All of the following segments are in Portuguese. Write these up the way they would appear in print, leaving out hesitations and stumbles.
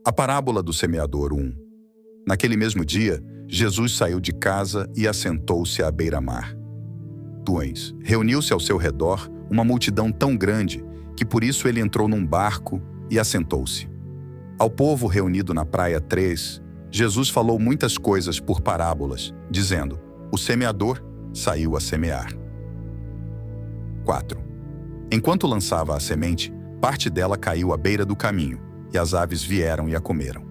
A parábola do semeador 1. Naquele mesmo dia, Jesus saiu de casa e assentou-se à beira-mar. 2. Reuniu-se ao seu redor uma multidão tão grande que por isso ele entrou num barco e assentou-se. Ao povo reunido na praia 3, Jesus falou muitas coisas por parábolas, dizendo: o semeador saiu a semear. 4. Enquanto lançava a semente, parte dela caiu à beira do caminho, e as aves vieram e a comeram.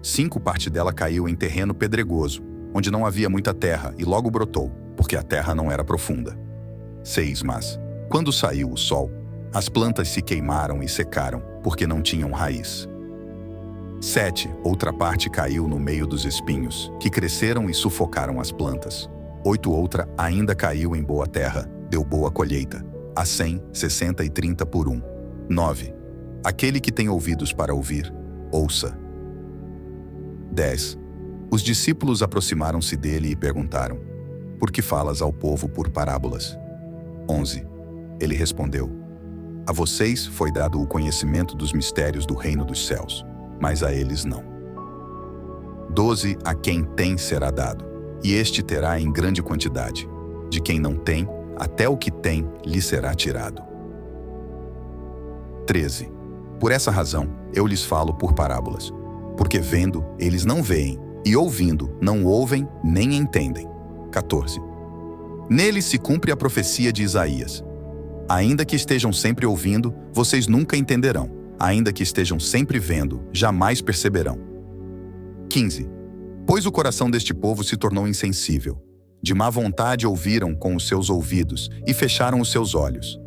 5. Parte dela caiu em terreno pedregoso, onde não havia muita terra, e logo brotou, porque a terra não era profunda. 6. Mas, quando saiu o sol, as plantas se queimaram e secaram, porque não tinham raiz. 7. Outra parte caiu no meio dos espinhos, que cresceram e sufocaram as plantas. 8. Outra ainda caiu em boa terra, deu boa colheita, a 100, 60 e 30 por 1. 9. Aquele que tem ouvidos para ouvir, ouça. 10. Os discípulos aproximaram-se dele e perguntaram: por que falas ao povo por parábolas? 11. Ele respondeu: a vocês foi dado o conhecimento dos mistérios do reino dos céus, mas a eles não. 12. A quem tem será dado, e este terá em grande quantidade. De quem não tem, até o que tem lhe será tirado. 13. Por essa razão, eu lhes falo por parábolas, porque vendo, eles não veem, e ouvindo, não ouvem nem entendem. 14. Nele se cumpre a profecia de Isaías: ainda que estejam sempre ouvindo, vocês nunca entenderão. Ainda que estejam sempre vendo, jamais perceberão. 15. Pois o coração deste povo se tornou insensível. De má vontade ouviram com os seus ouvidos e fecharam os seus olhos.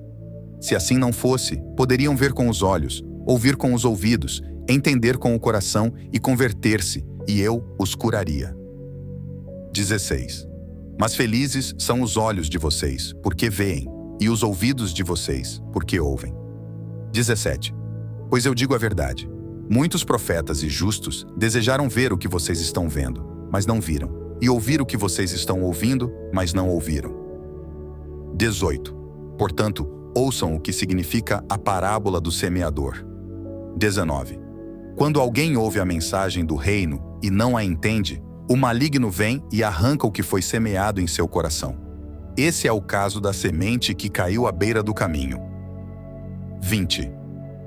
Se assim não fosse, poderiam ver com os olhos, ouvir com os ouvidos, entender com o coração e converter-se, e eu os curaria. 16. Mas felizes são os olhos de vocês, porque veem, e os ouvidos de vocês, porque ouvem. 17. Pois eu digo a verdade: muitos profetas e justos desejaram ver o que vocês estão vendo, mas não viram, e ouvir o que vocês estão ouvindo, mas não ouviram. 18. Portanto, ouçam o que significa a parábola do semeador. 19. Quando alguém ouve a mensagem do reino e não a entende, o maligno vem e arranca o que foi semeado em seu coração. Esse é o caso da semente que caiu à beira do caminho. 20.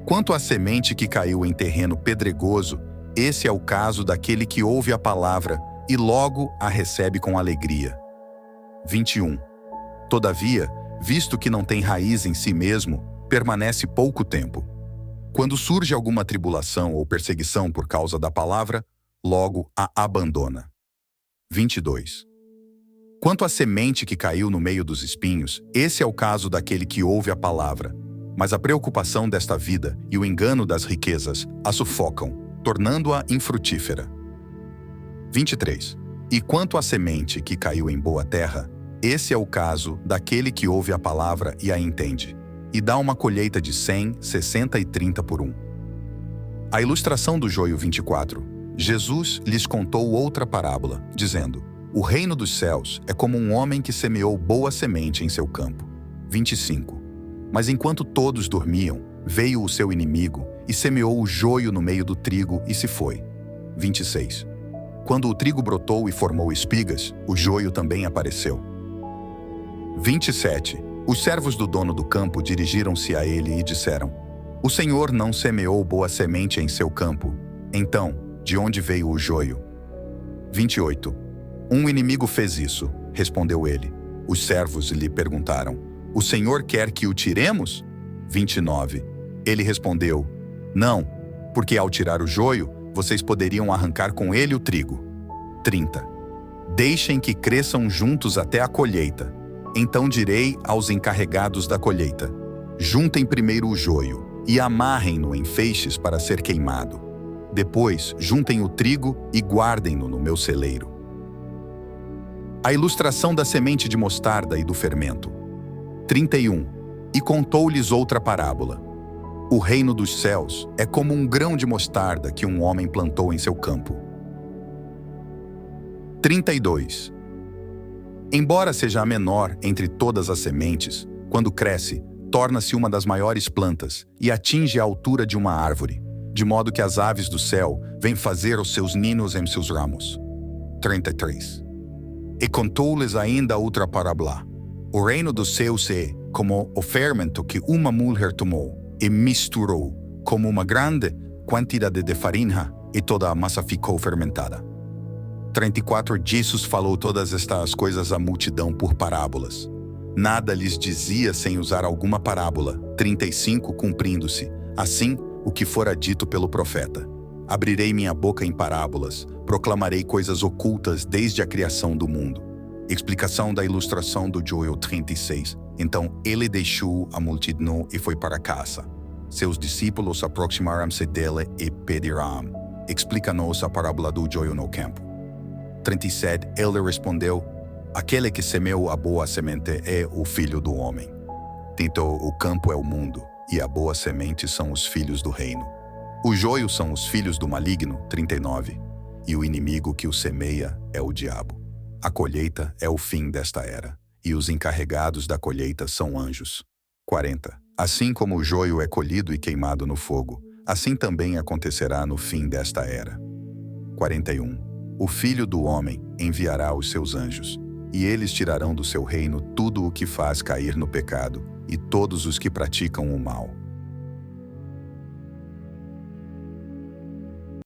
Quanto à semente que caiu em terreno pedregoso, esse é o caso daquele que ouve a palavra e logo a recebe com alegria. 21. Todavia, visto que não tem raiz em si mesmo, permanece pouco tempo. Quando surge alguma tribulação ou perseguição por causa da palavra, logo a abandona. 22. Quanto à semente que caiu no meio dos espinhos, esse é o caso daquele que ouve a palavra, mas a preocupação desta vida e o engano das riquezas a sufocam, tornando-a infrutífera. 23. E quanto à semente que caiu em boa terra, esse é o caso daquele que ouve a palavra e a entende, e dá uma colheita de 100, 60 e 30 por 1. A ilustração do joio 24. Jesus lhes contou outra parábola, dizendo: o reino dos céus é como um homem que semeou boa semente em seu campo. 25. Mas enquanto todos dormiam, veio o seu inimigo e semeou o joio no meio do trigo e se foi. 26. Quando o trigo brotou e formou espigas, o joio também apareceu. 27. Os servos do dono do campo dirigiram-se a ele e disseram: o Senhor não semeou boa semente em seu campo. Então, de onde veio o joio? 28. Um inimigo fez isso, respondeu ele. Os servos lhe perguntaram: o Senhor quer que o tiremos? 29. Ele respondeu: não, porque ao tirar o joio, vocês poderiam arrancar com ele o trigo. 30. Deixem que cresçam juntos até a colheita. Então direi aos encarregados da colheita: juntem primeiro o joio e amarrem-no em feixes para ser queimado. Depois, juntem o trigo e guardem-no no meu celeiro. A ilustração da semente de mostarda e do fermento. 31. E contou-lhes outra parábola. O reino dos céus é como um grão de mostarda que um homem plantou em seu campo. 32. Embora seja a menor entre todas as sementes, quando cresce, torna-se uma das maiores plantas e atinge a altura de uma árvore. de modo que as aves do céu vêm fazer os seus ninos em seus ramos. 33. E contou-lhes ainda outra parábola. O reino dos céus é como o fermento que uma mulher tomou e misturou como uma grande quantidade de farinha e toda a massa ficou fermentada. 34. Jesus falou todas estas coisas à multidão por parábolas. Nada lhes dizia sem usar alguma parábola. 35. Cumprindo-se, assim, o que fora dito pelo profeta. Abrirei minha boca em parábolas, proclamarei coisas ocultas desde a criação do mundo. Explicação da ilustração do Joel 36. Então ele deixou a multidão e foi para casa. Seus discípulos aproximaram-se dele e pediram: explica-nos a parábola do joio no campo. 37. Ele respondeu: aquele que semeou a boa semente é o filho do homem. Então o campo é o mundo, e a boa semente são os filhos do reino. O joio são os filhos do maligno. 39. E o inimigo que o semeia é o diabo. A colheita é o fim desta era, e os encarregados da colheita são anjos. 40. Assim como o joio é colhido e queimado no fogo, assim também acontecerá no fim desta era. 41. O Filho do Homem enviará os seus anjos, e eles tirarão do seu reino tudo o que faz cair no pecado e todos os que praticam o mal.